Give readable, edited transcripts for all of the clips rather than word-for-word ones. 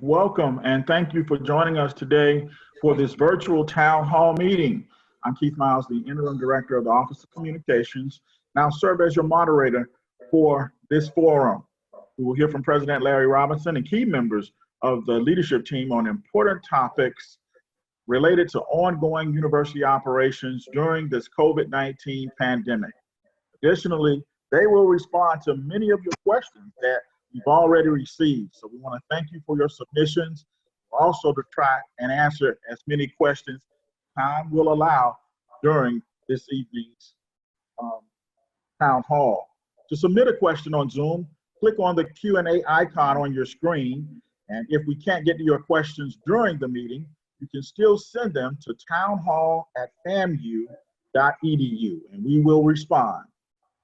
Welcome and thank you for joining us today for this virtual town hall meeting. I'm Keith Miles, the Interim Director of the Office of Communications. Now serve as your moderator for this forum. We will hear from President Larry Robinson and key members of the leadership team on important topics related to ongoing university operations during this COVID-19 pandemic. Additionally, they will respond to many of your questions that you've already received. So we want to thank you for your submissions. Also to try and answer as many questions time will allow during this evening's town hall. To submit a question on Zoom, click on the Q&A icon on your screen. And if we can't get to your questions during the meeting, you can still send them to townhall@famu.edu and we will respond.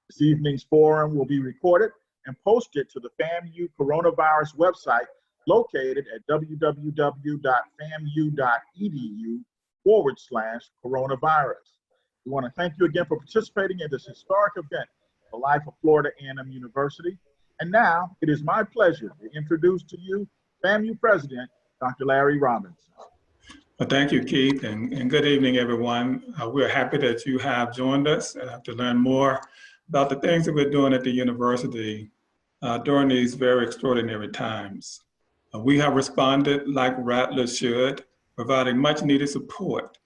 This evening's forum will be recorded and posted to the FAMU coronavirus website located at www.famu.edu/coronavirus. We want to thank you again for participating in this historic event, the life of Florida A&M University. And now it is my pleasure to introduce to you FAMU President, Dr. Larry Robinson. Well, thank you, Keith, and good evening, everyone. We're happy that you have joined us to learn more about the things that we're doing at the university during these very extraordinary times. We have responded like Rattlers should, providing much needed support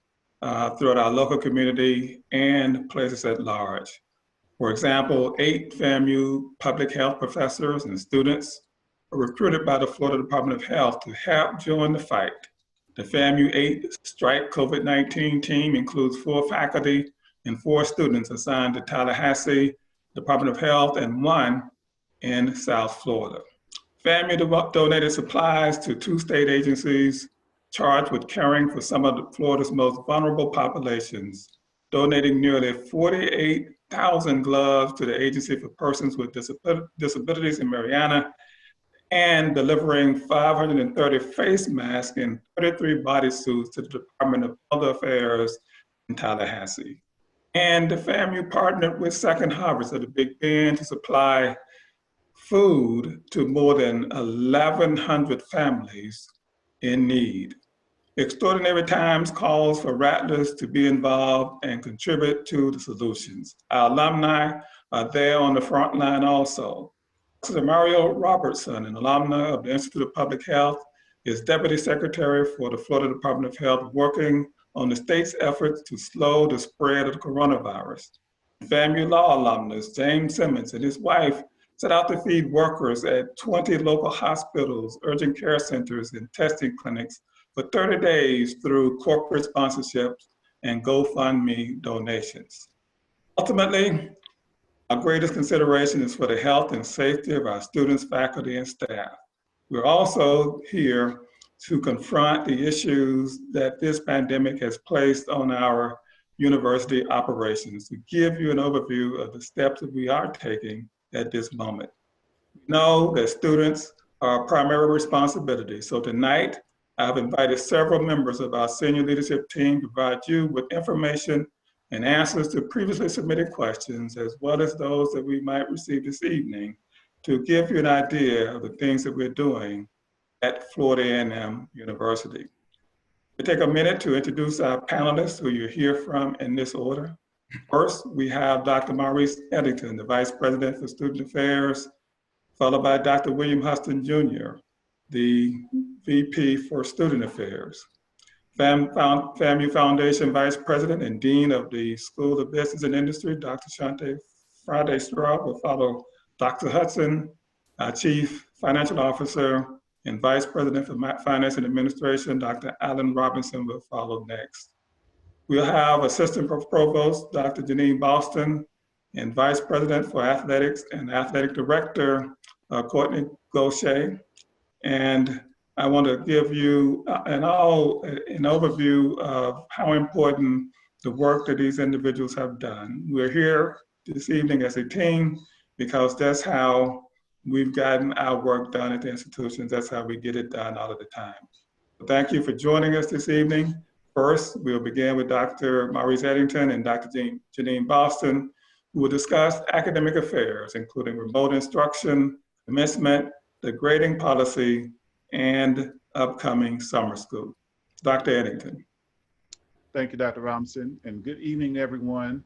throughout our local community and places at large. For example, 8 FAMU public health professors and students were recruited by the Florida Department of Health to help join the fight. The FAMU 8 Strike COVID-19 team includes 4 faculty and 4 students assigned to Tallahassee Department of Health and 1 in South Florida. FAMU donated supplies to 2 state agencies charged with caring for some of Florida's most vulnerable populations, donating nearly 48,000 gloves to the Agency for Persons with Disabilities in Mariana, and delivering 530 face masks and 33 bodysuits to the Department of Other Affairs in Tallahassee. And the FAMU partnered with Second Harvest of the Big Bend to supply food to more than 1,100 families in need. Extraordinary times calls for Rattlers to be involved and contribute to the solutions. Our alumni are there on the front line also. Dr. Mario Robertson, an alumna of the Institute of Public Health, is Deputy Secretary for the Florida Department of Health, working on the state's efforts to slow the spread of the coronavirus. FAMU Law alumnus James Simmons and his wife set out to feed workers at 20 local hospitals, urgent care centers, and testing clinics for 30 days through corporate sponsorships and GoFundMe donations. Ultimately, our greatest consideration is for the health and safety of our students, faculty, and staff. We're also here to confront the issues that this pandemic has placed on our university operations, to give you an overview of the steps that we are taking at this moment. We know that students are our primary responsibility. So tonight, I've invited several members of our senior leadership team to provide you with information and answers to previously submitted questions, as well as those that we might receive this evening, to give you an idea of the things that we're doing at Florida A&M University. To take a minute to introduce our panelists who you'll hear from in this order. First, we have Dr. Maurice Eddington, the Vice President for Student Affairs, followed by Dr. William Huston Jr., the VP for Student Affairs. FAMU Foundation Vice President and Dean of the School of Business and Industry, Dr. Shante Friday-Straub, will follow Dr. Hudson, our Chief Financial Officer and Vice President for Finance and Administration, Dr. Alan Robinson, will follow next. We'll have Assistant Provost, Dr. Janine Boston, and Vice President for Athletics and Athletic Director, Courtney Gaucher. And I want to give you an overview of how important the work that these individuals have done. We're here this evening as a team because that's how we've gotten our work done at the institutions. That's how we get it done all of the time. So thank you for joining us this evening. First, we'll begin with Dr. Maurice Eddington and Dr. Janine Boston, who will discuss academic affairs, including remote instruction, commencement, the grading policy, and upcoming summer school. Dr. Eddington. Thank you, Dr. Robinson, and good evening, everyone.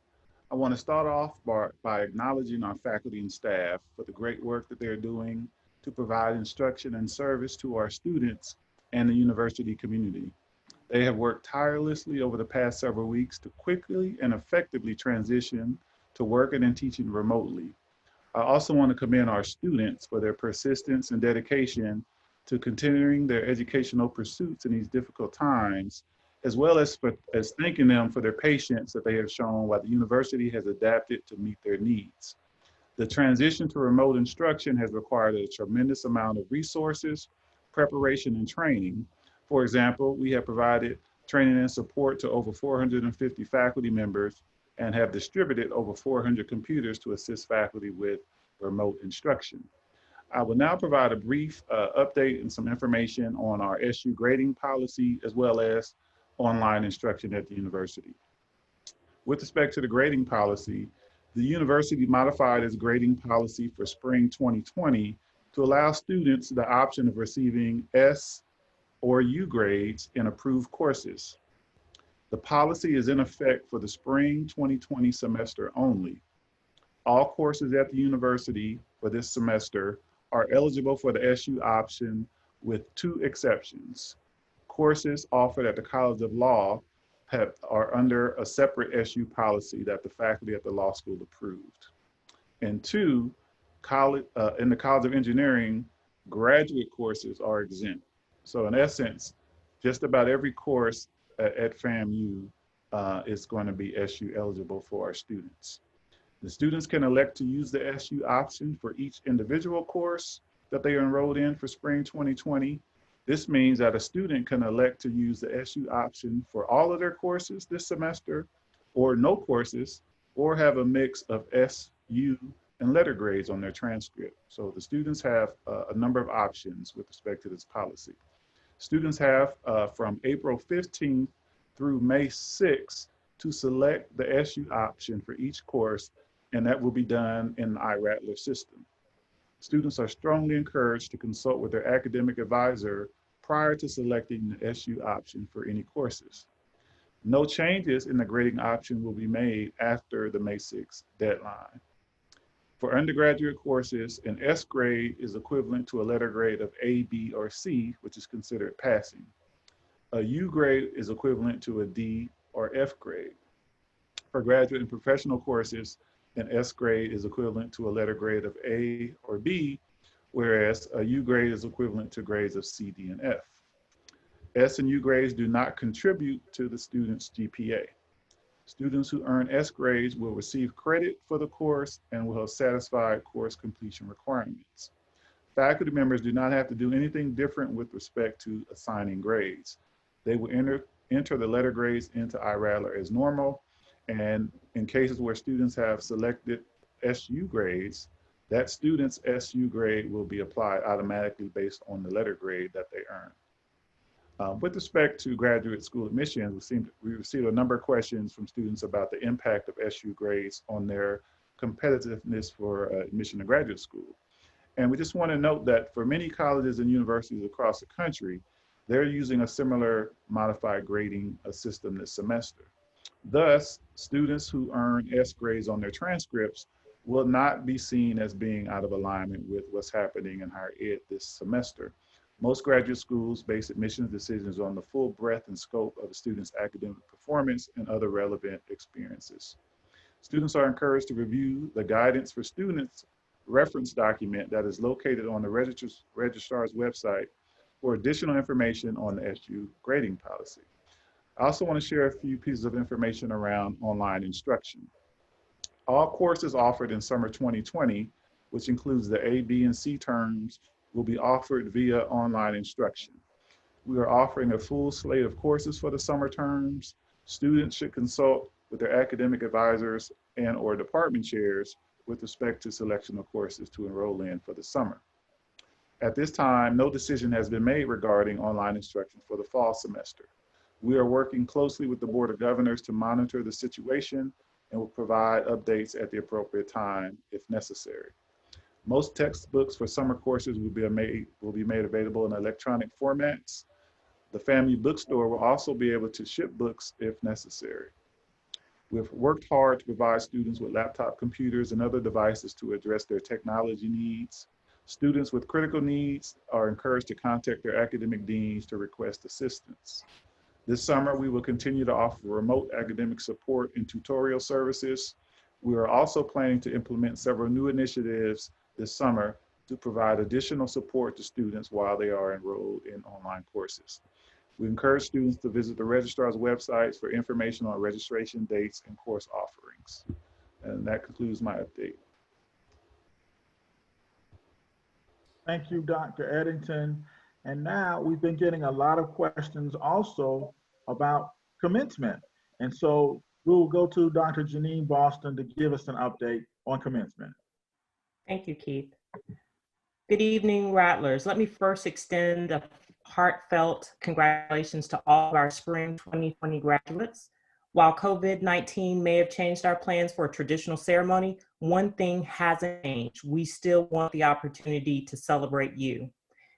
I want to start off by acknowledging our faculty and staff for the great work that they're doing to provide instruction and service to our students and the university community. They have worked tirelessly over the past several weeks to quickly and effectively transition to working and teaching remotely. I also want to commend our students for their persistence and dedication to continuing their educational pursuits in these difficult times, as well as thanking them for their patience that they have shown while the university has adapted to meet their needs. The transition to remote instruction has required a tremendous amount of resources, preparation, and training. For example, we have provided training and support to over 450 faculty members and have distributed over 400 computers to assist faculty with remote instruction. I will now provide a brief update and some information on our SU grading policy, as well as online instruction at the university. With respect to the grading policy, the university modified its grading policy for spring 2020 to allow students the option of receiving S or U grades in approved courses. The policy is in effect for the spring 2020 semester only. All courses at the university for this semester are eligible for the SU option with 2 exceptions. Courses offered at the College of Law are under a separate SU policy that the faculty at the law school approved. And 2, in the College of Engineering, graduate courses are exempt. So in essence, just about every course at FAMU is going to be SU eligible for our students. The students can elect to use the SU option for each individual course that they are enrolled in for spring 2020. This means that a student can elect to use the SU option for all of their courses this semester, or no courses, or have a mix of SU and letter grades on their transcript. So the students have a number of options with respect to this policy. Students have from April 15th through May 6th to select the SU option for each course, and that will be done in the iRattler system. Students are strongly encouraged to consult with their academic advisor prior to selecting the SU option for any courses. No changes in the grading option will be made after the May 6th deadline. For undergraduate courses, an S grade is equivalent to a letter grade of A, B, or C, which is considered passing. A U grade is equivalent to a D or F grade. For graduate and professional courses, an S grade is equivalent to a letter grade of A or B, whereas a U grade is equivalent to grades of C, D, and F. S and U grades do not contribute to the student's GPA. Students who earn S grades will receive credit for the course and will have satisfied course completion requirements. Faculty members do not have to do anything different with respect to assigning grades. They will enter the letter grades into iRattler as normal, and in cases where students have selected SU grades, that student's SU grade will be applied automatically based on the letter grade that they earn. With respect to graduate school admissions, we received a number of questions from students about the impact of SU grades on their competitiveness for admission to graduate school. And we just want to note that for many colleges and universities across the country, they're using a similar modified grading system this semester. Thus, students who earn S grades on their transcripts will not be seen as being out of alignment with what's happening in higher ed this semester. Most graduate schools base admissions decisions on the full breadth and scope of a student's academic performance and other relevant experiences. Students are encouraged to review the Guidance for Students reference document that is located on the registrar's website for additional information on the SU grading policy. I also want to share a few pieces of information around online instruction. All courses offered in summer 2020, which includes the A, B, and C terms, will be offered via online instruction. We are offering a full slate of courses for the summer terms. Students should consult with their academic advisors and or department chairs with respect to selection of courses to enroll in for the summer. At this time, no decision has been made regarding online instruction for the fall semester. We are working closely with the Board of Governors to monitor the situation and will provide updates at the appropriate time if necessary. Most textbooks for summer courses will be made available in electronic formats. The FAMU bookstore will also be able to ship books if necessary. We've worked hard to provide students with laptop computers and other devices to address their technology needs. Students with critical needs are encouraged to contact their academic deans to request assistance. This summer, we will continue to offer remote academic support and tutorial services. We are also planning to implement several new initiatives this summer to provide additional support to students while they are enrolled in online courses. We encourage students to visit the registrar's websites for information on registration dates and course offerings. And that concludes my update. Thank you, Dr. Eddington. And now we've been getting a lot of questions also about commencement. And so we'll go to Dr. Janine Boston to give us an update on commencement. Thank you, Keith. Good evening, Rattlers. Let me first extend a heartfelt congratulations to all of our spring 2020 graduates. While COVID-19 may have changed our plans for a traditional ceremony, one thing hasn't changed. We still want the opportunity to celebrate you.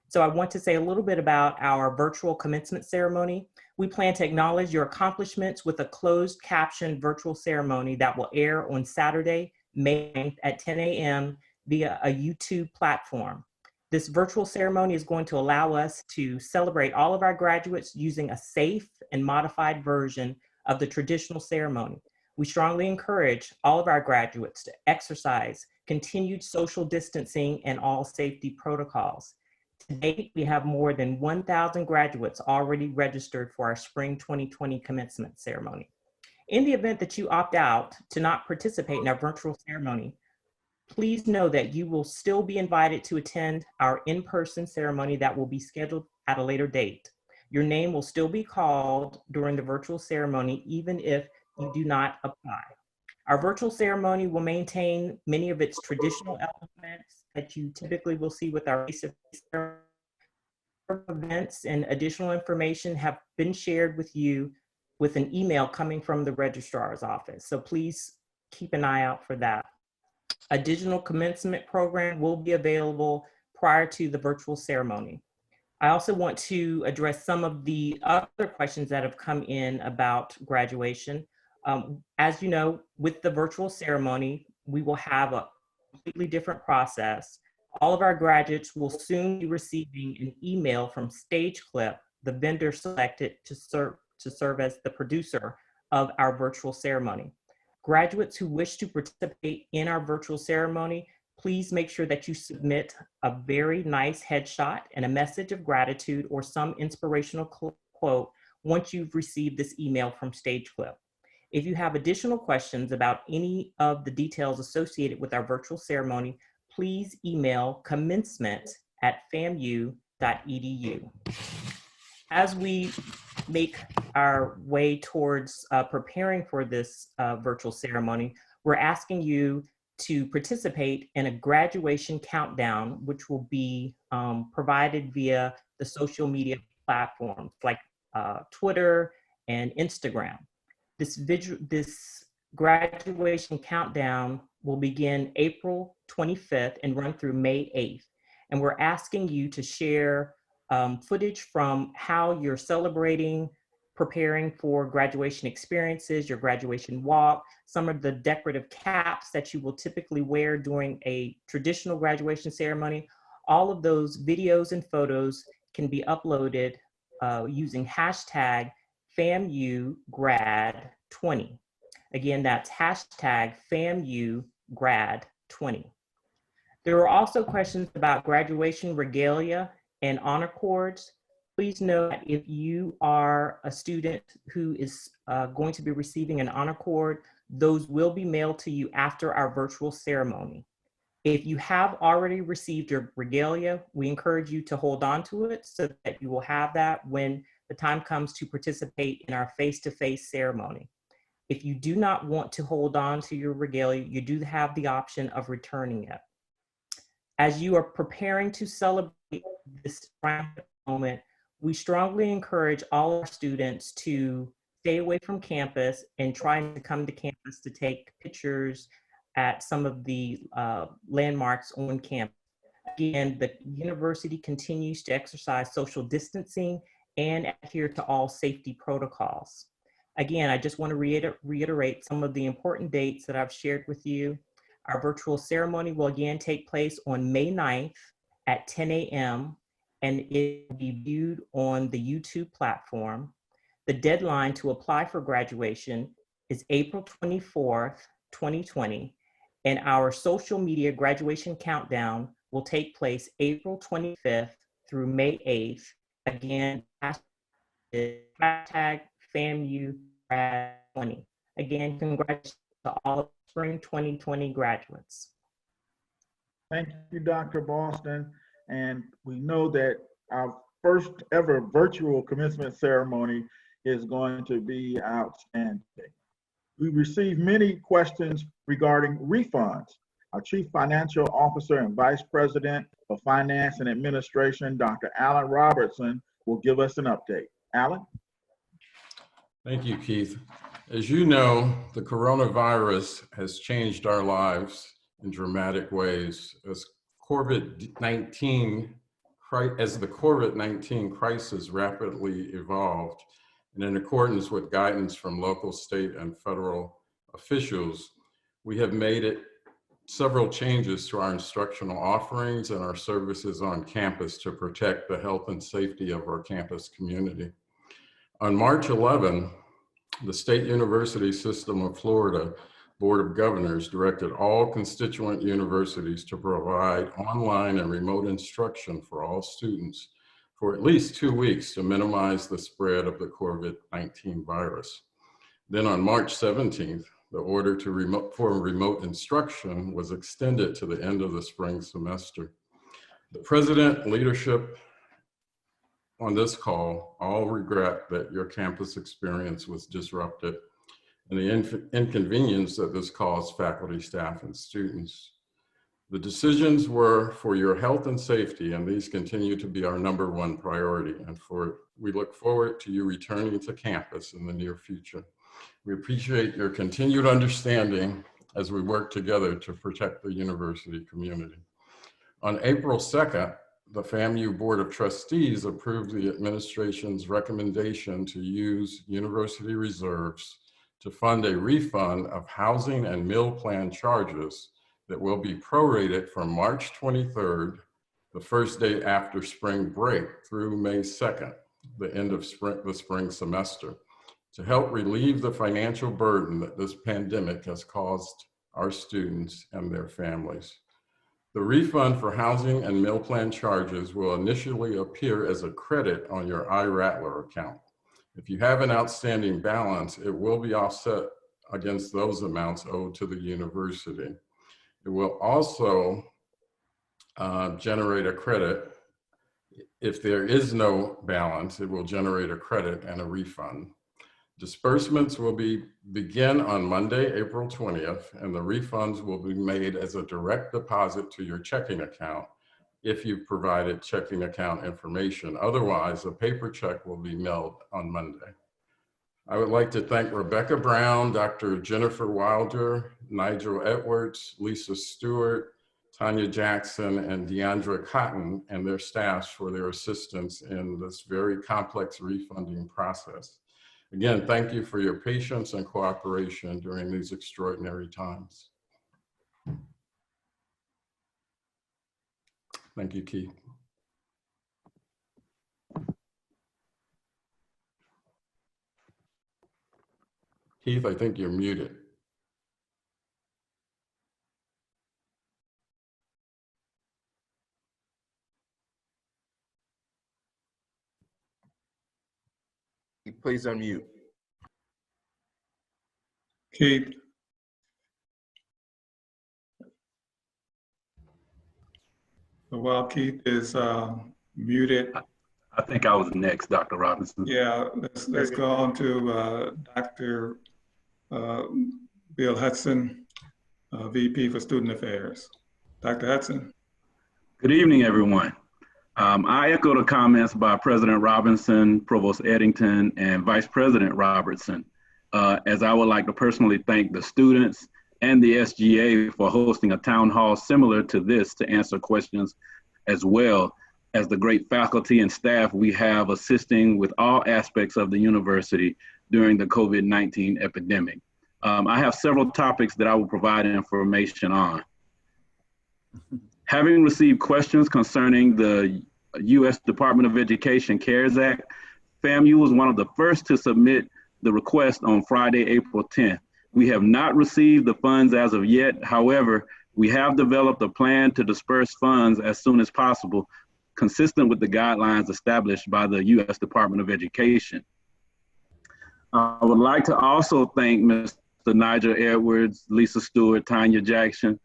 So I want to say a little bit about our virtual commencement ceremony. We plan to acknowledge your accomplishments with a closed caption virtual ceremony that will air on Saturday, May 9th at 10 a.m. via a YouTube platform. This virtual ceremony is going to allow us to celebrate all of our graduates using a safe and modified version of the traditional ceremony. We strongly encourage all of our graduates to exercise continued social distancing and all safety protocols. To date, we have more than 1,000 graduates already registered for our spring 2020 commencement ceremony. In the event that you opt out to not participate in our virtual ceremony, please know that you will still be invited to attend our in-person ceremony that will be scheduled at a later date. Your name will still be called during the virtual ceremony, even if you do not apply. Our virtual ceremony will maintain many of its traditional elements that you typically will see with our face-to-face events, and additional information have been shared with you with an email coming from the registrar's office. So please keep an eye out for that. A digital commencement program will be available prior to the virtual ceremony. I also want to address some of the other questions that have come in about graduation. As you know, with the virtual ceremony, we will have a completely different process. All of our graduates will soon be receiving an email from StageClip, the vendor selected to serve as the producer of our virtual ceremony. Graduates who wish to participate in our virtual ceremony, please make sure that you submit a very nice headshot and a message of gratitude or some inspirational quote once you've received this email from StageClip. If you have additional questions about any of the details associated with our virtual ceremony, please email commencement@famu.edu. As we make our way towards preparing for this virtual ceremony, we're asking you to participate in a graduation countdown, which will be provided via the social media platforms like Twitter and Instagram. This graduation countdown will begin April 25th and run through May 8th. And we're asking you to share footage from how you're celebrating, preparing for graduation experiences, your graduation walk, some of the decorative caps that you will typically wear during a traditional graduation ceremony. All of those videos and photos can be uploaded using hashtag FAMUgrad20. Again, that's hashtag FAMUgrad20. There are also questions about graduation regalia and honor cords. Please note that if you are a student who is going to be receiving an honor cord, those will be mailed to you after our virtual ceremony. If you have already received your regalia, we encourage you to hold on to it so that you will have that when the time comes to participate in our face-to-face ceremony. If you do not want to hold on to your regalia, you do have the option of returning it. As you are preparing to celebrate this moment, we strongly encourage all our students to stay away from campus and try to come to campus to take pictures at some of the landmarks on campus. Again, the university continues to exercise social distancing and adhere to all safety protocols. Again, I just want to reiterate some of the important dates that I've shared with you. Our virtual ceremony will again take place on May 9th at 10 a.m. and it will be viewed on the YouTube platform. The deadline to apply for graduation is April 24th, 2020, and our social media graduation countdown will take place April 25th through May 8th. Again, hashtag FAMU grad 20. Again, congratulations to all spring 2020 graduates. Thank you, Dr. Boston. And we know that our first ever virtual commencement ceremony is going to be outstanding. We received many questions regarding refunds. Our Chief Financial Officer and Vice President of Finance and Administration, Dr. Alan Robertson, will give us an update. Alan? Thank you, Keith. As you know, the coronavirus has changed our lives in dramatic ways. As the COVID-19 crisis rapidly evolved, and in accordance with guidance from local, state, and federal officials, we have made several changes to our instructional offerings and our services on campus to protect the health and safety of our campus community. On March 11, the State University System of Florida Board of Governors directed all constituent universities to provide online and remote instruction for all students for at least 2 weeks to minimize the spread of the COVID-19 virus. Then on March 17th, the order for remote instruction was extended to the end of the spring semester. The president, leadership on this call all regret that your campus experience was disrupted and the inconvenience that this caused faculty, staff, and students. The decisions were for your health and safety, and these continue to be our #1 priority. And we look forward to you returning to campus in the near future. We appreciate your continued understanding as we work together to protect the university community. On April 2nd, the FAMU Board of Trustees approved the administration's recommendation to use university reserves to fund a refund of housing and meal plan charges that will be prorated from March 23rd, the first day after spring break, through May 2nd, the end of the spring semester, to help relieve the financial burden that this pandemic has caused our students and their families. The refund for housing and meal plan charges will initially appear as a credit on your iRattler account. If you have an outstanding balance, it will be offset against those amounts owed to the university. It will also generate a credit. If there is no balance, it will generate a credit and a refund. Disbursements will begin on Monday, April 20th, and the refunds will be made as a direct deposit to your checking account if you've provided checking account information. Otherwise, a paper check will be mailed on Monday. I would like to thank Rebecca Brown, Dr. Jennifer Wilder, Nigel Edwards, Lisa Stewart, Tanya Jackson, and Deandra Cotton and their staffs for their assistance in this very complex refunding process. Again, thank you for your patience and cooperation during these extraordinary times. Thank you, Keith. Keith, I think you're muted. Please unmute. Keith. So while Keith is muted. I think I was next, Dr. Robinson. Yeah, let's go on to Dr. Bill Hudson, VP for Student Affairs. Dr. Hudson. Good evening, everyone. I echo the comments by President Robinson, Provost Eddington, and Vice President Robertson, as I would like to personally thank the students and the SGA for hosting a town hall similar to this to answer questions, as well as the great faculty and staff we have assisting with all aspects of the university during the COVID-19 epidemic. I have several topics that I will provide information on. Having received questions concerning the U.S. Department of Education CARES Act, FAMU was one of the first to submit the request on Friday, April 10th. We have not received the funds as of yet. However, we have developed a plan to disperse funds as soon as possible, consistent with the guidelines established by the U.S. Department of Education. I would like to also thank Mr. Nigel Edwards, Lisa Stewart, Tanya Jackson,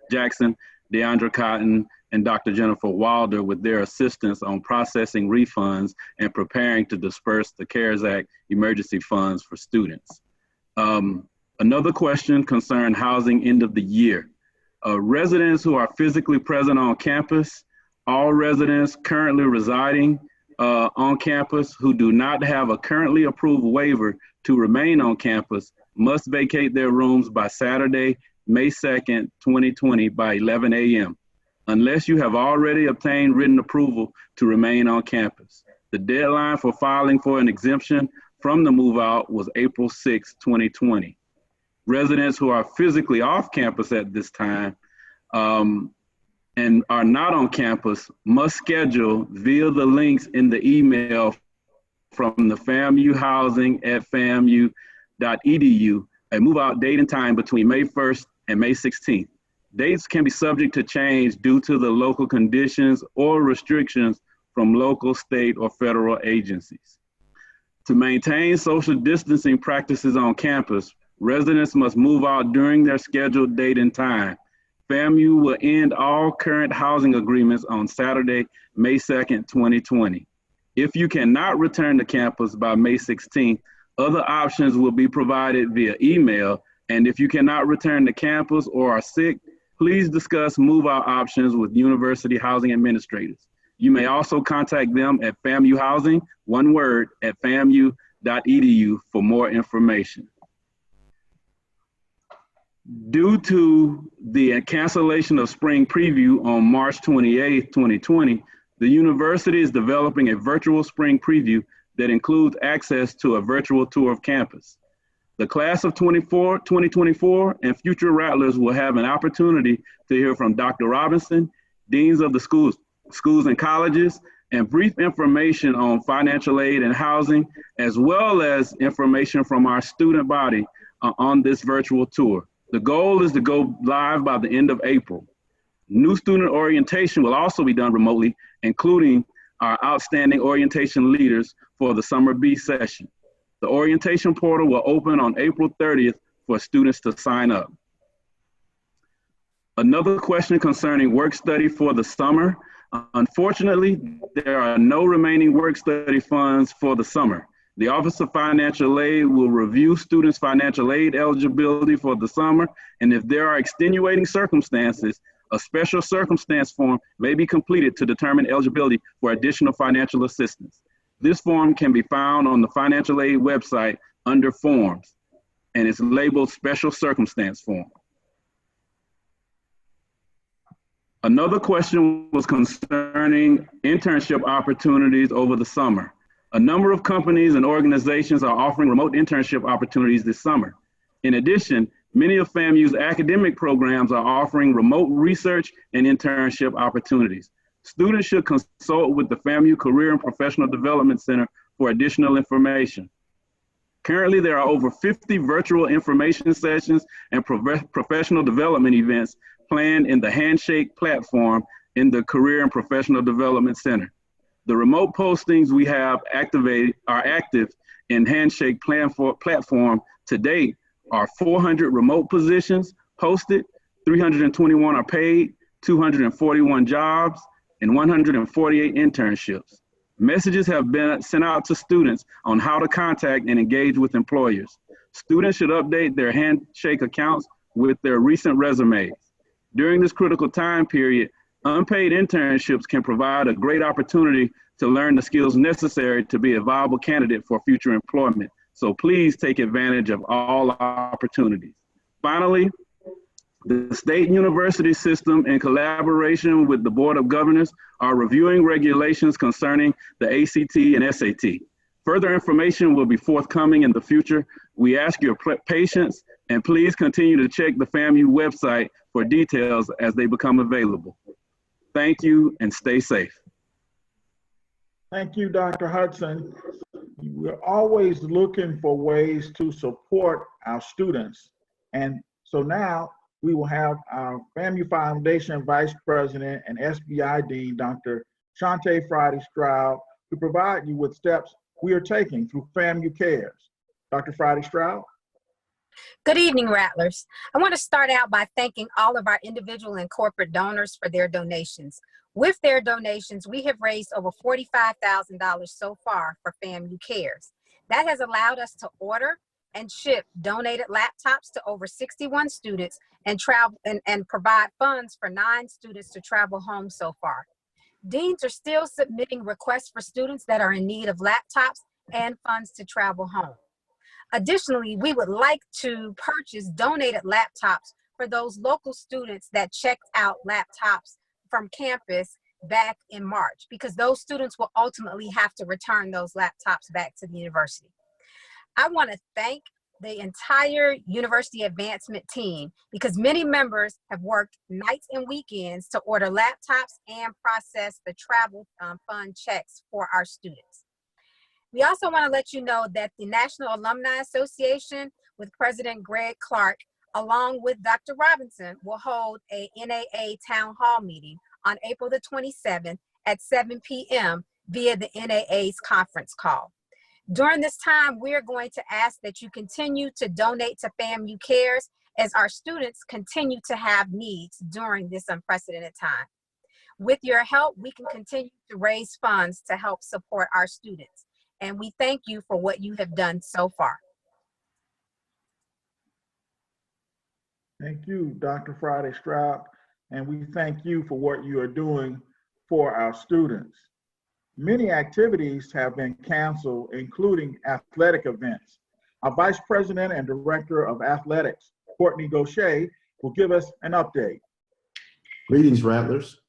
Deandra Cotton, and Dr. Jennifer Wilder with their assistance on processing refunds and preparing to disperse the CARES Act emergency funds for students. Another question concerned housing end of the year. Residents who are physically present on campus, all residents currently residing on campus who do not have a currently approved waiver to remain on campus must vacate their rooms by Saturday, May 2nd, 2020 by 11 a.m. unless you have already obtained written approval to remain on campus. The deadline for filing for an exemption from the move out was April 6, 2020. Residents who are physically off campus at this time and are not on campus must schedule via the links in the email from the FAMU housing at famu.edu a move out date and time between May 1st and May 16th. Dates can be subject to change due to the local conditions or restrictions from local, state, or federal agencies. To maintain social distancing practices on campus, residents must move out during their scheduled date and time. FAMU will end all current housing agreements on Saturday, May 2nd, 2020. If you cannot return to campus by May 16th, other options will be provided via email. And if you cannot return to campus or are sick, please discuss move-out options with university housing administrators. You may also contact them at FAMU Housing, one word, at famu.edu for more information. Due to the cancellation of spring preview on March 28, 2020, the university is developing a virtual spring preview that includes access to a virtual tour of campus. The class of 2024 and future Rattlers will have an opportunity to hear from Dr. Robinson, deans of the schools and colleges, and brief information on financial aid and housing, as well as information from our student body on this virtual tour. The goal is to go live by the end of April. New student orientation will also be done remotely, including our outstanding orientation leaders for the Summer B session. The orientation portal will open on April 30th for students to sign up. Another question concerning work study for the summer. Unfortunately, there are no remaining work study funds for the summer. The Office of Financial Aid will review students' financial aid eligibility for the summer, and if there are extenuating circumstances, a special circumstance form may be completed to determine eligibility for additional financial assistance. This form can be found on the financial aid website under forms, and it's labeled special circumstance form. Another question was concerning internship opportunities over the summer. A number of companies and organizations are offering remote internship opportunities this summer. In addition, many of FAMU's academic programs are offering remote research and internship opportunities. Students should consult with the FAMU Career and Professional Development Center for additional information. Currently, there are over 50 virtual information sessions and professional development events planned in the Handshake platform in the Career and Professional Development Center. The remote postings we have activated are active in Handshake platform to date are 400 remote positions posted, 321 are paid, 241 jobs, and 148 internships. Messages have been sent out to students on how to contact and engage with employers. Students should update their Handshake accounts with their recent resumes. During this critical time period, unpaid internships can provide a great opportunity to learn the skills necessary to be a viable candidate for future employment. So please take advantage of all opportunities. Finally, The state university system, in collaboration with the Board of Governors, are reviewing regulations concerning the ACT and SAT. Further information will be forthcoming in the future. We ask your patience, and please continue to check the FAMU website for details as they become available. Thank you and stay safe. Thank you, Dr. Hudson. We're always looking for ways to support our students. And so now we will have our FAMU Foundation Vice President and SBI Dean, Dr. Shante Friday-Stroud, to provide you with steps we are taking through FAMU Cares. Dr. Friday-Stroud. Good evening, Rattlers. I want to start out by thanking all of our individual and corporate donors for their donations. With their donations, we have raised over $45,000 so far for FAMU Cares. That has allowed us to order and ship donated laptops to over 61 students and provide funds for 9 students to travel home so far. Deans are still submitting requests for students that are in need of laptops and funds to travel home. Additionally, we would like to purchase donated laptops for those local students that checked out laptops from campus back in March, because those students will ultimately have to return those laptops back to the university. I want to thank the entire University Advancement team, because many members have worked nights and weekends to order laptops and process the travel fund checks for our students. We also want to let you know that the National Alumni Association with President Greg Clark, along with Dr. Robinson, will hold a NAA Town Hall meeting on April the 27th at 7 p.m. via the NAA's conference call. During this time, we're going to ask that you continue to donate to FAMU Cares as our students continue to have needs during this unprecedented time. With your help, we can continue to raise funds to help support our students. And we thank you for what you have done so far. Thank you, Dr. Friday-Stroud, and we thank you for what you are doing for our students. Many activities have been canceled, including athletic events. Our Vice President and Director of Athletics, Courtney Gaucher, will give us an update. Greetings, Rattlers.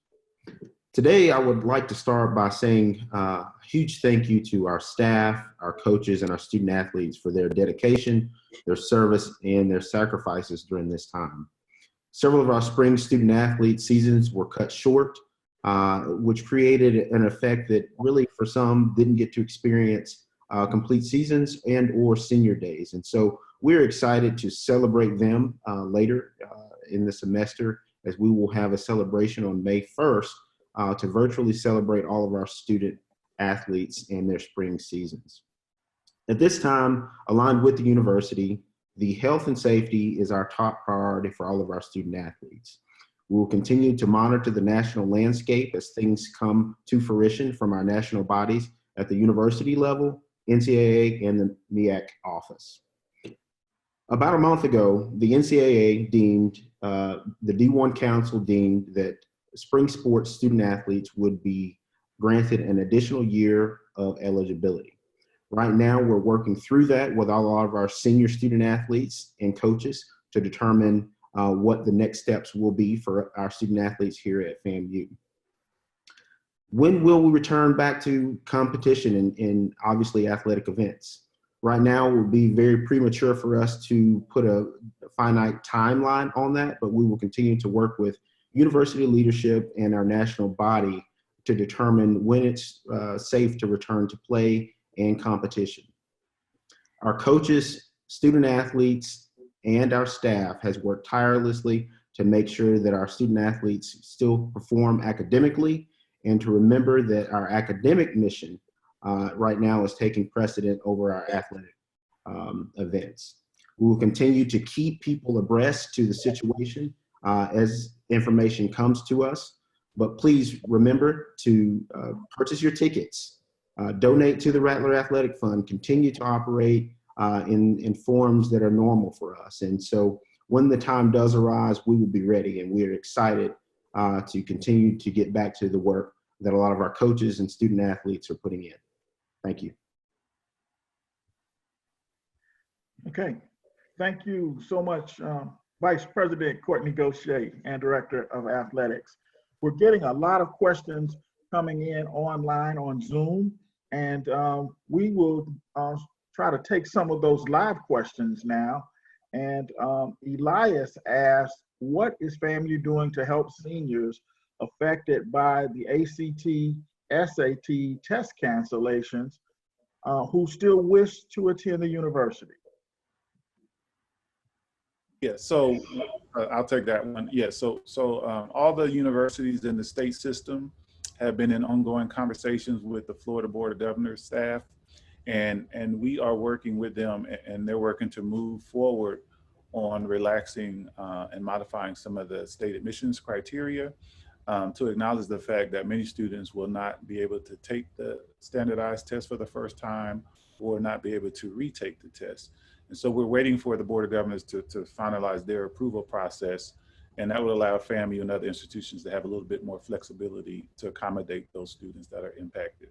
Today, I would like to start by saying a huge thank you to our staff, our coaches, and our student athletes for their dedication, their service, and their sacrifices during this time. Several of our spring student athlete seasons were cut short, which created an effect that really, for some, didn't get to experience complete seasons and or senior days. And so we're excited to celebrate them later in the semester, as we will have a celebration on May 1st to virtually celebrate all of our student athletes and their spring seasons. At this time, aligned with the university, the health and safety is our top priority for all of our student athletes. We will continue to monitor the national landscape as things come to fruition from our national bodies at the university level, NCAA, and the MEAC office. About a month ago, the NCAA deemed, the D1 Council deemed that spring sports student athletes would be granted an additional year of eligibility. Right now, we're working through that with all of our senior student athletes and coaches to determine what the next steps will be for our student athletes here at FAMU. When will we return back to competition and obviously athletic events? Right now, it would be very premature for us to put a finite timeline on that, but we will continue to work with university leadership and our national body to determine when it's safe to return to play and competition. Our coaches, student athletes, and our staff has worked tirelessly to make sure that our student athletes still perform academically, and to remember that our academic mission right now is taking precedent over our athletic events. We will continue to keep people abreast to the situation as information comes to us, but please remember to purchase your tickets, donate to the Rattler Athletic Fund, continue to operate in forms that are normal for us. And so when the time does arise, we will be ready, and we are excited to continue to get back to the work that a lot of our coaches and student athletes are putting in. Thank you. Okay, thank you so much, Vice President Courtney Gaucher and Director of Athletics. We're getting a lot of questions coming in online on Zoom, and we will try to take some of those live questions now. And Elias asked, what is FAMU doing to help seniors affected by the ACT, SAT test cancellations who still wish to attend the university? Yeah, so I'll take that one. Yeah, so all the universities in the state system have been in ongoing conversations with the Florida Board of Governors staff, and we are working with them, and they're working to move forward on relaxing and modifying some of the state admissions criteria to acknowledge the fact that many students will not be able to take the standardized test for the first time or not be able to retake the test. And so we're waiting for the Board of Governors to finalize their approval process, and that will allow FAMU and other institutions to have a little bit more flexibility to accommodate those students that are impacted.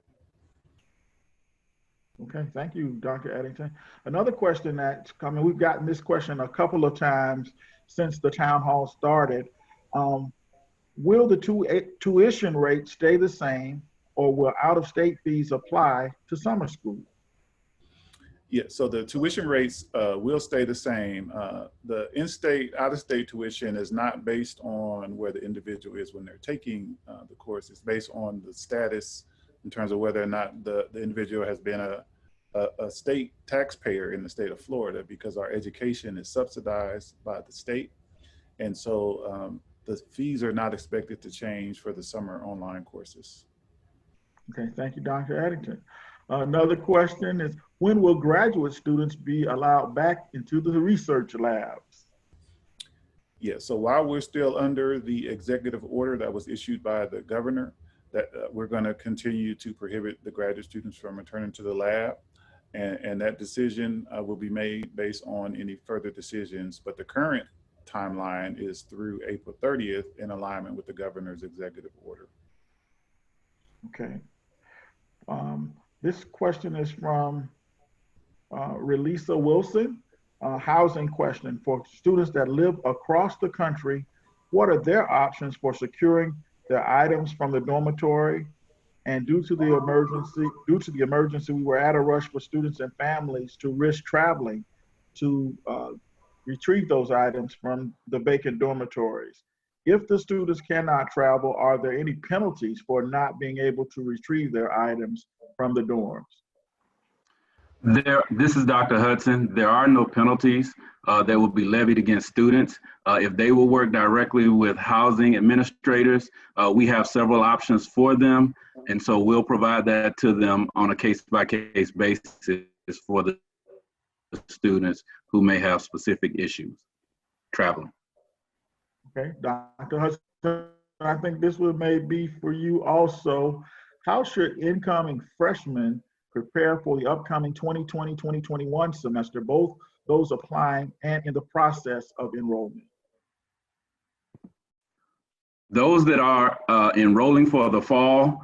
Okay, thank you, Dr. Eddington. Another question that's coming, we've gotten this question a couple of times since the town hall started. Will the tuition rate stay the same, or will out-of-state fees apply to summer school? Yeah, so the tuition rates will stay the same. The in-state, out-of-state tuition is not based on where the individual is when they're taking the course. It's based on the status in terms of whether or not the individual has been a state taxpayer in the state of Florida, because our education is subsidized by the state. And so the fees are not expected to change for the summer online courses. Okay, thank you, Dr. Eddington. Another question is, when will graduate students be allowed back into the research labs? Yeah, so while we're still under the executive order that was issued by the governor, that we're going to continue to prohibit the graduate students from returning to the lab. And that decision will be made based on any further decisions. But the current timeline is through April 30th in alignment with the governor's executive order. Okay. This question is from Relisa Wilson, housing question. For students that live across the country, what are their options for securing their items from the dormitory? And due to the emergency, we were at a rush for students and families to risk traveling to retrieve those items from the vacant dormitories. If the students cannot travel, are there any penalties for not being able to retrieve their items from the dorms? This is Dr. Hudson. There are no penalties that will be levied against students. If they will work directly with housing administrators, we have several options for them. And so we'll provide that to them on a case-by-case basis for the students who may have specific issues traveling. Okay, Dr. Hudson, I think this one may be for you also. How should incoming freshmen prepare for the upcoming 2020-2021 semester, both those applying and in the process of enrollment? Those that are enrolling for the fall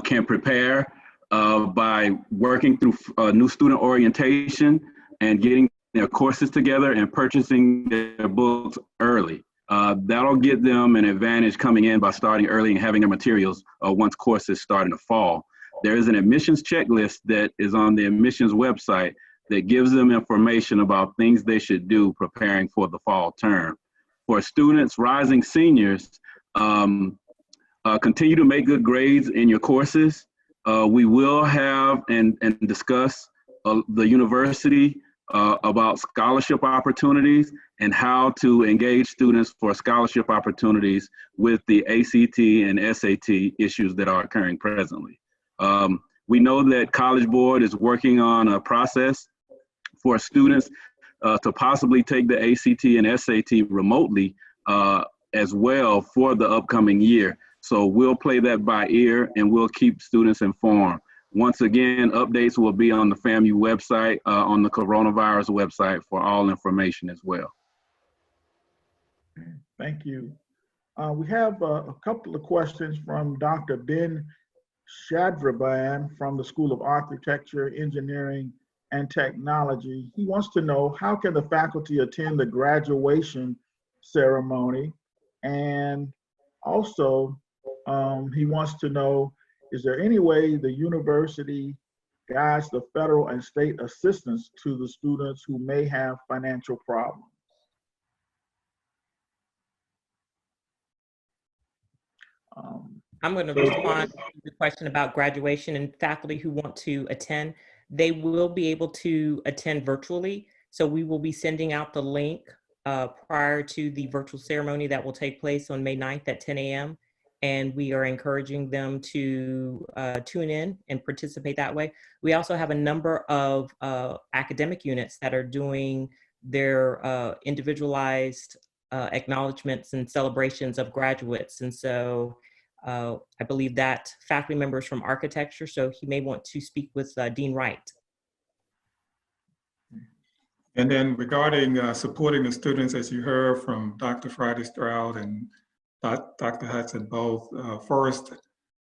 can prepare by working through new student orientation and getting their courses together and purchasing their books early. That'll get them an advantage coming in by starting early and having their materials once courses start in the fall. There is an admissions checklist that is on the admissions website that gives them information about things they should do preparing for the fall term. For students, rising seniors, continue to make good grades in your courses. We will have and discuss the university about scholarship opportunities and how to engage students for scholarship opportunities with the ACT and SAT issues that are occurring presently. We know that College Board is working on a process for students to possibly take the ACT and SAT remotely as well for the upcoming year. So we'll play that by ear and we'll keep students informed. Once again, updates will be on the FAMU website, on the coronavirus website for all information as well. Thank you. We have a couple of questions from Dr. Ben Shadraban from the School of Architecture, Engineering, and Technology. He wants to know, how can the faculty attend the graduation ceremony. And also, he wants to know, is there any way the university guides the federal and state assistance to the students who may have financial problems? I'm going to respond to the question about graduation and faculty who want to attend. They will be able to attend virtually. So we will be sending out the link prior to the virtual ceremony that will take place on May 9th at 10 a.m. And we are encouraging them to tune in and participate that way. We also have a number of academic units that are doing their individualized acknowledgements and celebrations of graduates. And so I believe that faculty members from architecture, so he may want to speak with Dean Wright. And then regarding supporting the students, as you heard from Dr. Friday Stroud and Dr. Hudson both, first,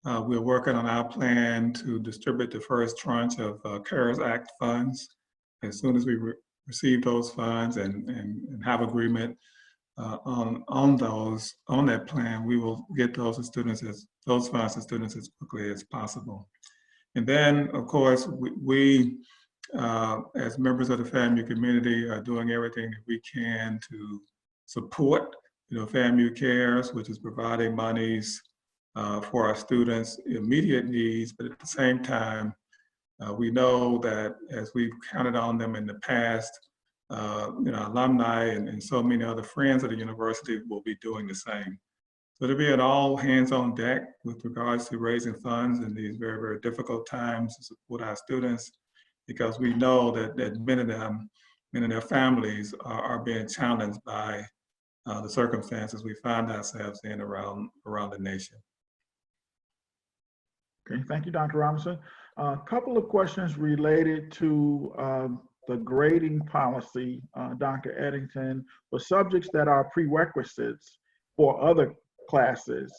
we're working on our plan to distribute the first tranche of CARES Act funds. As soon as we receive those funds and have agreement on that plan, we will get those funds to students as quickly as possible. And then, of course, we as members of the FAMU community are doing everything that we can to support, FAMU Cares, which is providing monies for our students' immediate needs, but at the same time, we know that as we've counted on them in the past, alumni and so many other friends of the university will be doing the same. So there'll be an all hands on deck with regards to raising funds in these very, very difficult times to support our students, because we know that many of them, many of their families are being challenged by the circumstances we find ourselves in around the nation. Okay, thank you, Dr. Robinson. A couple of questions related to the grading policy, Dr. Eddington, for subjects that are prerequisites for other classes.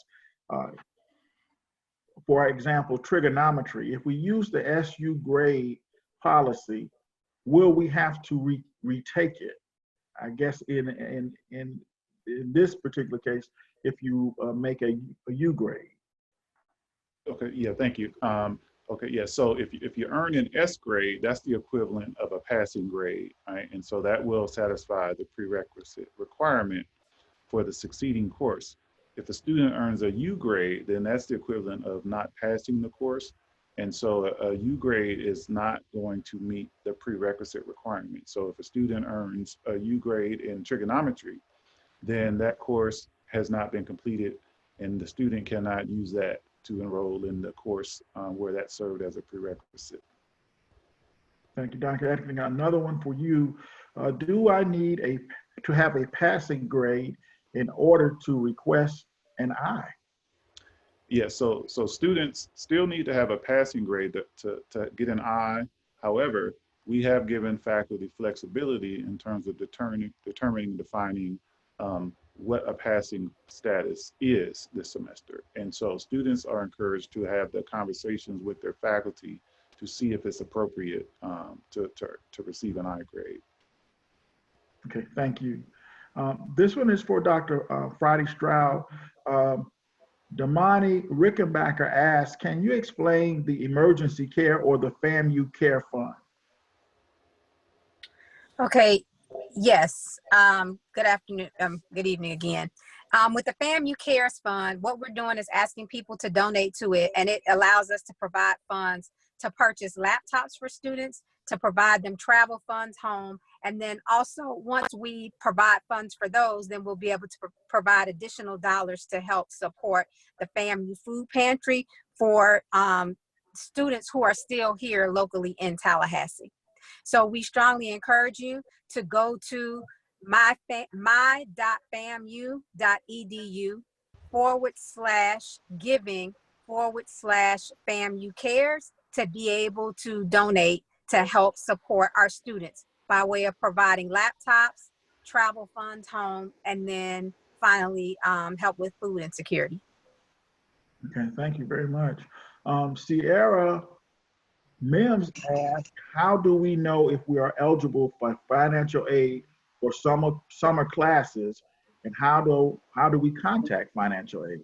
For example, trigonometry. If we use the SU grade policy, will we have to retake it? I guess in this particular case, if you make a U grade. Okay, yeah, thank you. Okay, yeah, so if you earn an S grade, that's the equivalent of a passing grade, right? And so that will satisfy the prerequisite requirement for the succeeding course. If the student earns a U grade, then that's the equivalent of not passing the course. And so a U grade is not going to meet the prerequisite requirement. So if a student earns a U grade in trigonometry, then that course has not been completed and the student cannot use that to enroll in the course where that served as a prerequisite. Thank you, Dr. Eddington. Another one for you. Do I need to have a passing grade in order to request an I? Yeah, so students still need to have a passing grade to get an I. However, we have given faculty flexibility in terms of determining and defining what a passing status is this semester. And so students are encouraged to have the conversations with their faculty to see if it's appropriate to receive an I grade. Okay, thank you. This one is for Dr. Friday Stroud. Damani Rickenbacker asks, can you explain the emergency care or the FAMU Care Fund? Okay, yes. Good afternoon, good evening again. With the FAMU Cares Fund, what we're doing is asking people to donate to it, and it allows us to provide funds to purchase laptops for students, to provide them travel funds home, and then also once we provide funds for those, then we'll be able to provide additional dollars to help support the FAMU food pantry for students who are still here locally in Tallahassee. So we strongly encourage you to go to my.famu.edu/giving/FAMU Cares to be able to donate to help support our students by way of providing laptops, travel funds home, and then finally help with food insecurity. Okay, thank you very much. Sierra Mims asked, how do we know if we are eligible for financial aid for summer classes and how do we contact financial aid?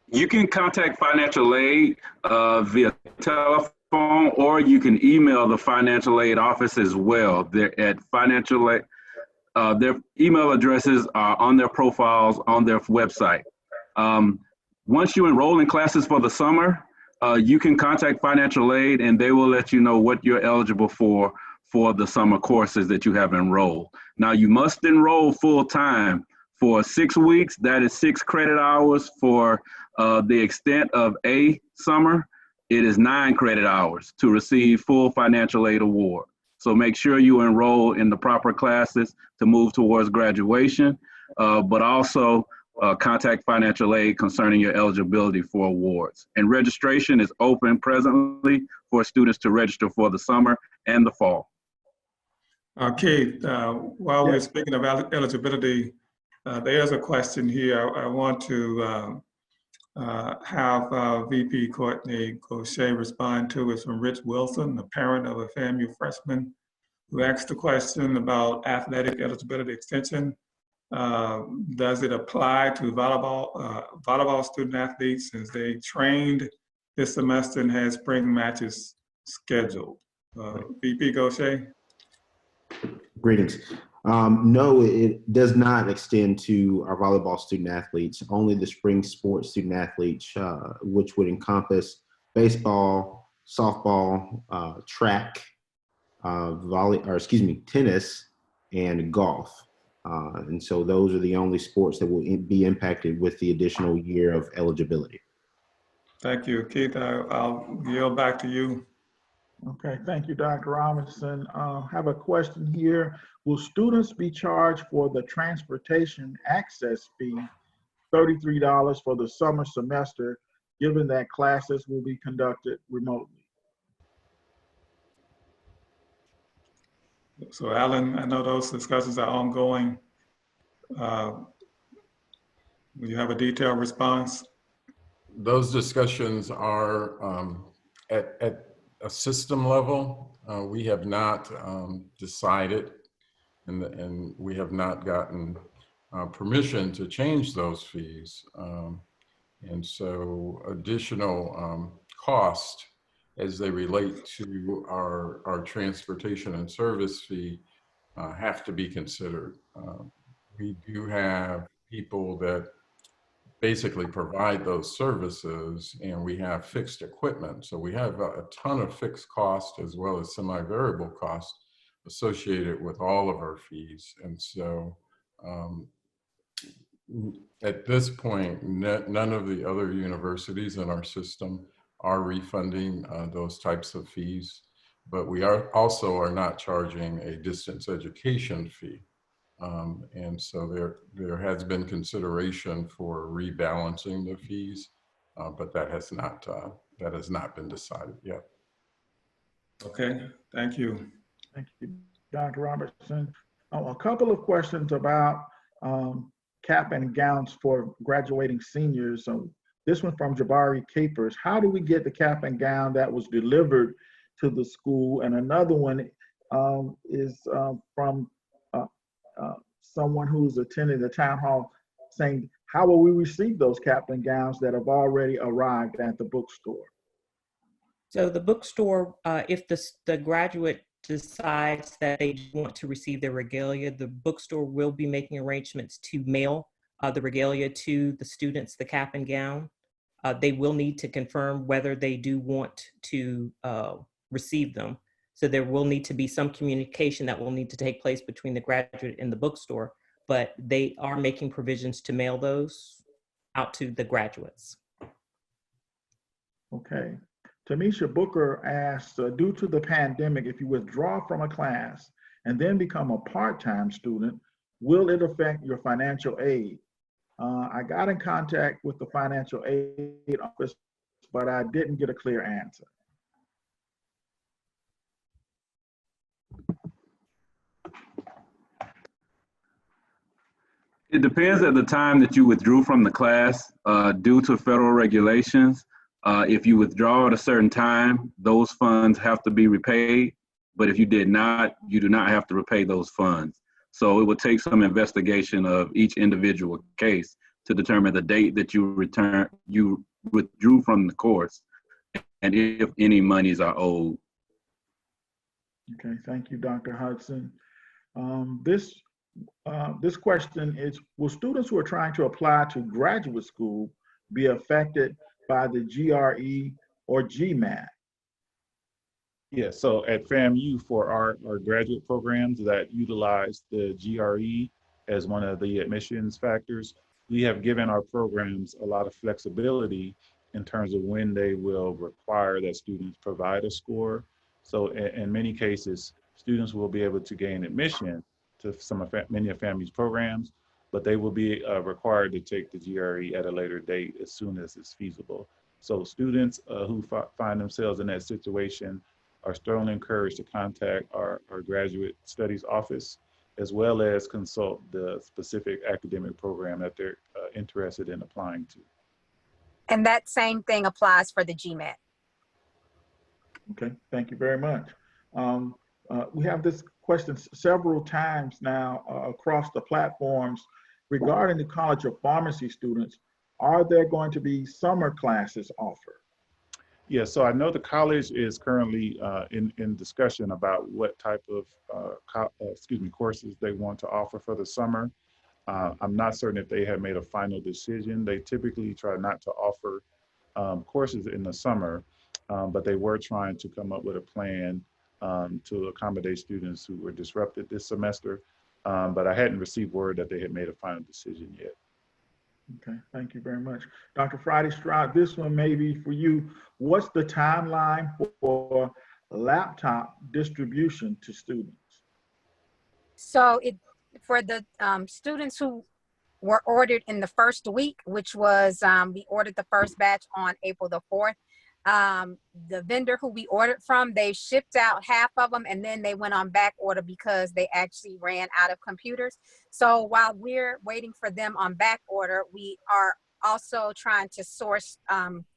You can contact financial aid via telephone, or you can email the financial aid office as well. They're at financial aid. Their email addresses are on their profiles on their website. Once you enroll in classes for the summer, you can contact financial aid and they will let you know what you're eligible for the summer courses that you have enrolled. Now you must enroll full time for 6 weeks. That is 6 credit hours. For the extent of a summer, it is 9 credit hours to receive full financial aid award. So make sure you enroll in the proper classes to move towards graduation, but also contact financial aid concerning your eligibility for awards. And registration is open presently for students to register for the summer and the fall. Keith, while we're speaking of eligibility, there's a question here I want to have VP Courtney Gaucher respond to. It's from Rich Wilson, the parent of a FAMU freshman, who asked the question about athletic eligibility extension. Does it apply to volleyball student athletes since they trained this semester and had spring matches scheduled? VP Gaucher? Greetings. No, it does not extend to our volleyball student athletes, only the spring sports student athletes, which would encompass baseball, softball, track, tennis, and golf. And so those are the only sports that will be impacted with the additional year of eligibility. Thank you. Keith, I'll yield back to you. Okay, thank you, Dr. Robinson. I have a question here. Will students be charged for the transportation access fee, $33 for the summer semester, given that classes will be conducted remotely? So Alan, I know those discussions are ongoing. Will you have a detailed response? Those discussions are at a system level. We have not decided, and we have not gotten permission to change those fees. And so additional cost as they relate to our transportation and service fee have to be considered. We do have people that basically provide those services, and we have fixed equipment. So we have a ton of fixed cost as well as semi-variable cost associated with all of our fees. And so at this point, none of the other universities in our system are refunding those types of fees, but we also are not charging a distance education fee. And so there has been consideration for rebalancing the fees, but that has not been decided yet. Okay, thank you. Thank you, Dr. Robertson. A couple of questions about cap and gowns for graduating seniors. So this one from Jabari Capers. How do we get the cap and gown that was delivered to the school? And another one is from someone who's attending the town hall, saying, how will we receive those cap and gowns that have already arrived at the bookstore? So the bookstore, if the graduate decides that they want to receive their regalia, the bookstore will be making arrangements to mail the regalia to the students, the cap and gown. They will need to confirm whether they do want to receive them. So there will need to be some communication that will need to take place between the graduate and the bookstore, but they are making provisions to mail those out to the graduates. Okay. Tamisha Booker asks, due to the pandemic, if you withdraw from a class and then become a part-time student, will it affect your financial aid? I got in contact with the financial aid office, but I didn't get a clear answer. It depends at the time that you withdrew from the class due to federal regulations. If you withdraw at a certain time, those funds have to be repaid. but if you did not, you do not have to repay those funds. So it would take some investigation of each individual case to determine the date that you withdrew from the course and if any monies are owed. Okay, thank you, Dr. Hudson. This question is, will students who are trying to apply to graduate school be affected by the GRE or GMAT? Yeah, so at FAMU for our graduate programs that utilize the GRE as one of the admissions factors, we have given our programs a lot of flexibility in terms of when they will require that students provide a score. So in many cases, students will be able to gain admission to many of FAMU's programs, but they will be required to take the GRE at a later date as soon as it's feasible. So students who find themselves in that situation are strongly encouraged to contact our graduate studies office, as well as consult the specific academic program that they're interested in applying to. And that same thing applies for the GMAT. Okay, thank you very much. We have this question several times now across the platforms regarding the College of Pharmacy students. Are there going to be summer classes offered? Yeah, so I know the college is currently in discussion about what type of courses they want to offer for the summer. I'm not certain if they have made a final decision. They typically try not to offer courses in the summer, but they were trying to come up with a plan to accommodate students who were disrupted this semester. But I hadn't received word that they had made a final decision yet. Okay, thank you very much. Dr. Friday Stroud, this one may be for you. What's the timeline for laptop distribution to students? So for the students who were ordered in the first week, which was, we ordered the first batch on April the 4th. The vendor who we ordered from, they shipped out half of them and then they went on back order because they actually ran out of computers. So while we're waiting for them on back order, we are also trying to source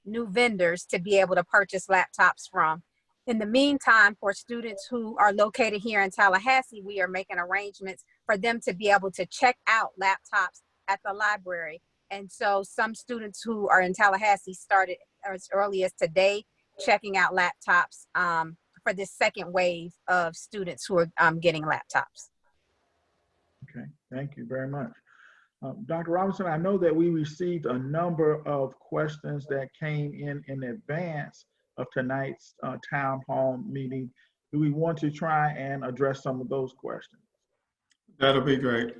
new vendors to be able to purchase laptops from. In the meantime, for students who are located here in Tallahassee, we are making arrangements for them to be able to check out laptops at the library. And so some students who are in Tallahassee started as early as today checking out laptops for this second wave of students who are getting laptops. Okay, thank you very much. Dr. Robinson, I know that we received a number of questions that came in advance of tonight's town hall meeting. Do we want to try and address some of those questions? That'll be great.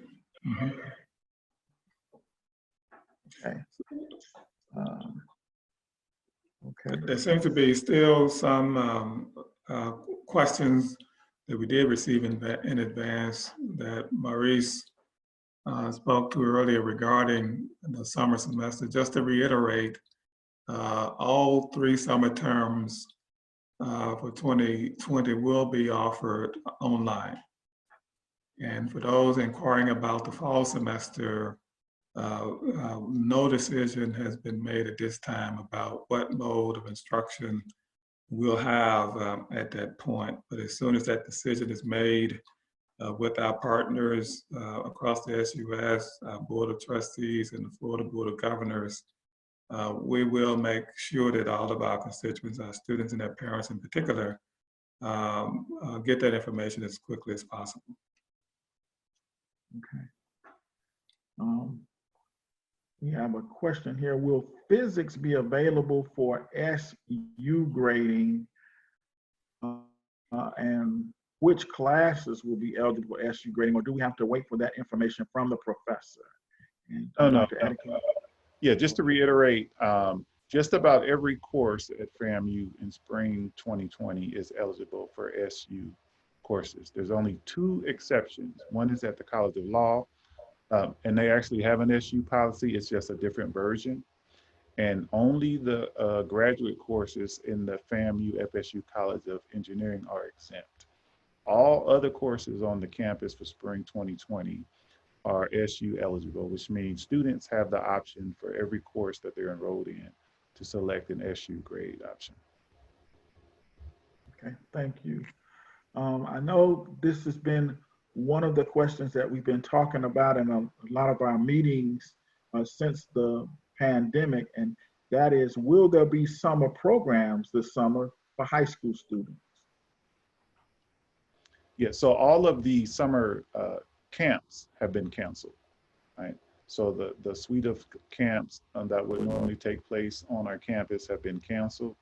Mm-hmm. Okay. Okay. There seems to be still some questions that we did receive in advance that Maurice spoke to earlier regarding the summer semester. Just to reiterate, all 3 summer terms for 2020 will be offered online. And for those inquiring about the fall semester, no decision has been made at this time about what mode of instruction we'll have at that point. But as soon as that decision is made with our partners across the SUS, our Board of Trustees and the Florida Board of Governors, we will make sure that all of our constituents, our students and their parents in particular, get that information as quickly as possible. Okay. We have a question here. Will physics be available for SU grading? And which classes will be eligible for SU grading, or do we have to wait for that information from the professor? And no. Yeah, just to reiterate, just about every course at FAMU in spring 2020 is eligible for SU courses. There's only 2 exceptions. One is at the College of Law, and they actually have an SU policy. It's just a different version. And only the graduate courses in the FAMU FSU College of Engineering are exempt. All other courses on the campus for spring 2020 are SU eligible, which means students have the option for every course that they're enrolled in to select an SU grade option. Okay, thank you. I know this has been one of the questions that we've been talking about in a lot of our meetings since the pandemic, and that is, will there be summer programs this summer for high school students? Yeah, so all of the summer camps have been canceled, right? So the suite of camps that would normally take place on our campus have been canceled.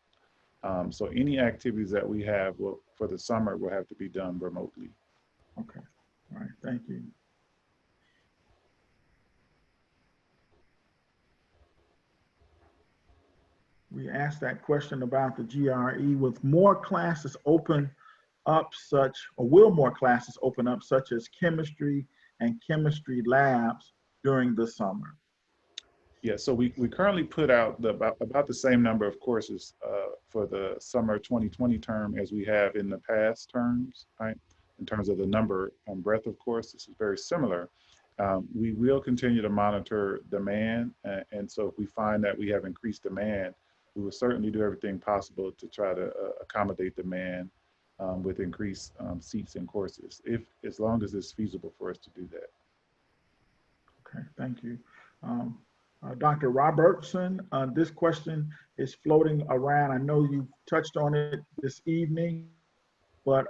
So any activities that we have for the summer will have to be done remotely. Okay, all right, thank you. We asked that question about the GRE. With more classes open up will more classes open up such as chemistry and chemistry labs during the summer? Yeah, so we currently put out about the same number of courses for the summer 2020 term as we have in the past terms, right? In terms of the number and breadth of courses, is very similar. We will continue to monitor demand, and so if we find that we have increased demand, we will certainly do everything possible to try to accommodate demand with increased seats and courses, as long as it's feasible for us to do that. Okay, thank you. Dr. Robertson, this question is floating around. I know you touched on it this evening, but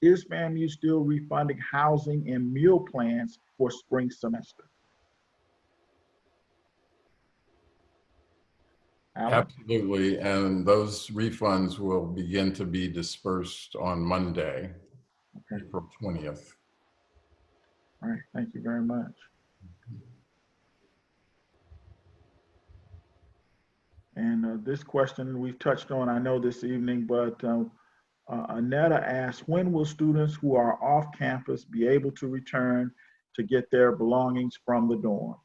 is FAMU still refunding housing and meal plans for spring semester? Alex? Absolutely, and those refunds will begin to be dispersed on Monday, okay. April 20th. All right, thank you very much. And this question we've touched on, I know, this evening, but Anetta asks, when will students who are off campus be able to return to get their belongings from the dorms?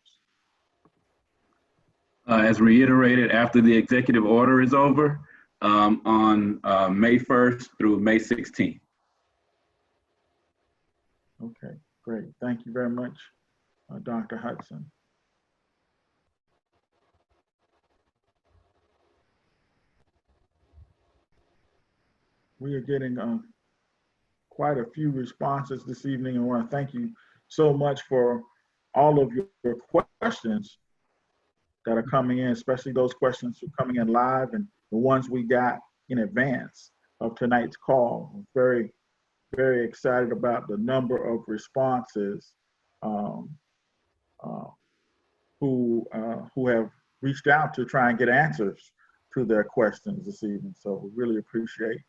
As reiterated, after the executive order is over, on May 1st through May 16th. Okay, great. Thank you very much, Dr. Hudson. We are getting quite a few responses this evening, and I want to thank you so much for all of your questions that are coming in, especially those questions who are coming in live and the ones we got in advance of tonight's call. I'm very, very excited about the number of responses who have reached out to try and get answers to their questions this evening. So we really appreciate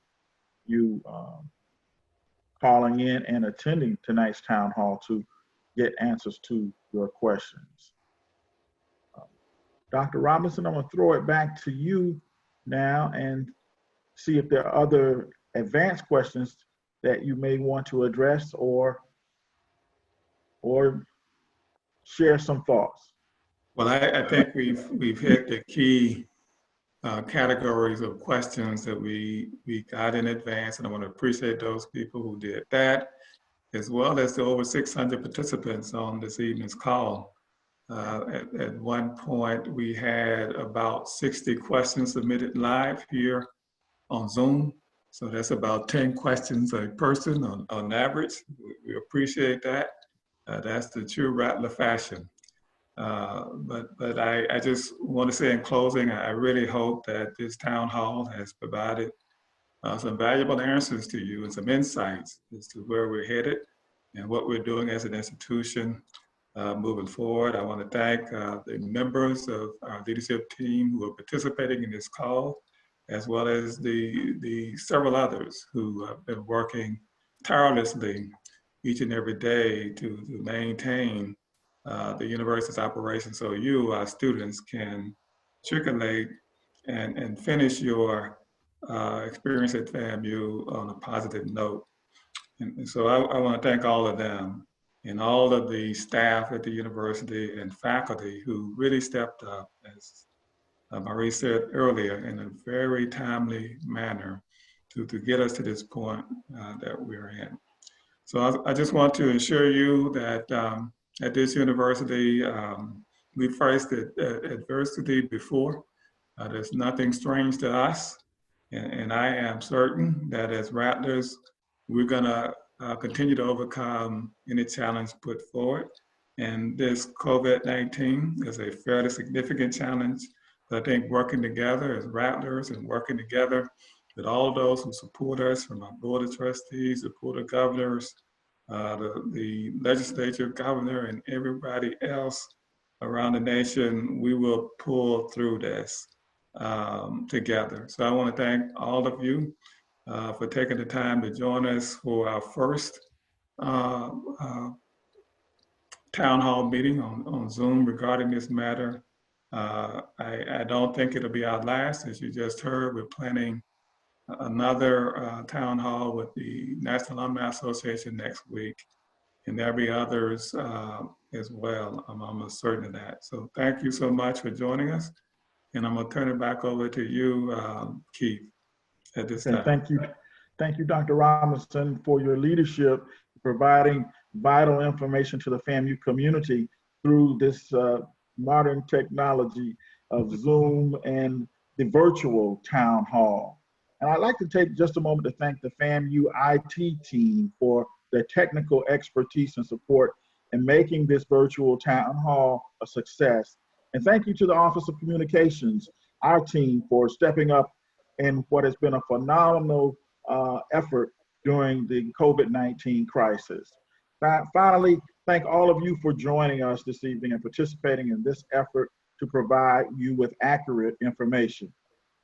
you calling in and attending tonight's town hall to get answers to your questions. Dr. Robinson, I'm going to throw it back to you now and see if there are other advanced questions that you may want to address or share some thoughts. Well, I think we've hit the key categories of questions that we got in advance, and I want to appreciate those people who did that, as well as the over 600 participants on this evening's call. At one point, we had about 60 questions submitted live here on Zoom. So that's about 10 questions a person on average. We appreciate that. That's the true Rattler fashion. But I just want to say in closing, I really hope that this town hall has provided some valuable answers to you and some insights as to where we're headed and what we're doing as an institution moving forward. I want to thank the members of our leadership team who are participating in this call, as well as the several others who have been working tirelessly each and every day to maintain the university's operation, so you, our students, can circulate and finish your experience at FAMU on a positive note. And so I want to thank all of them and all of the staff at the university and faculty who really stepped up, as Marie said earlier, in a very timely manner to get us to this point that we're in. So I just want to assure you that at this university, we faced adversity before. There's nothing strange to us. And I am certain that as Rattlers, We're gonna continue to overcome any challenge put forward. And this COVID-19 is a fairly significant challenge. But I think working together as Rattlers and working together with all those who support us, from our board of trustees, the board of governors, the legislature, governor, and everybody else around the nation, we will pull through this together. So I want to thank all of you for taking the time to join us for our first town hall meeting on Zoom regarding this matter. I don't think it'll be our last. As you just heard, we're planning another town hall with the National Alumni Association next week, and there'll be others as well. I'm almost certain of that. So thank you so much for joining us, and I'm gonna turn it back over to you, Keith, at this time. Thank you, Dr. Robinson, for your leadership, providing vital information to the FAMU community through this modern technology of Zoom and the virtual town hall. And I'd like to take just a moment to thank the FAMU IT team for their technical expertise and support in making this virtual town hall a success. And thank you to the Office of Communications, our team, for stepping up in what has been a phenomenal effort during the COVID-19 crisis. Finally, thank all of you for joining us this evening and participating in this effort to provide you with accurate information.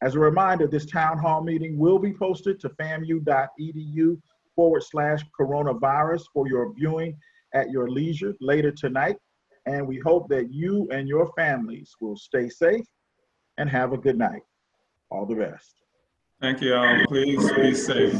As a reminder, this town hall meeting will be posted to famu.edu/coronavirus for your viewing at your leisure later tonight. And we hope that you and your families will stay safe and have a good night. All the best. Thank you all. Please be safe.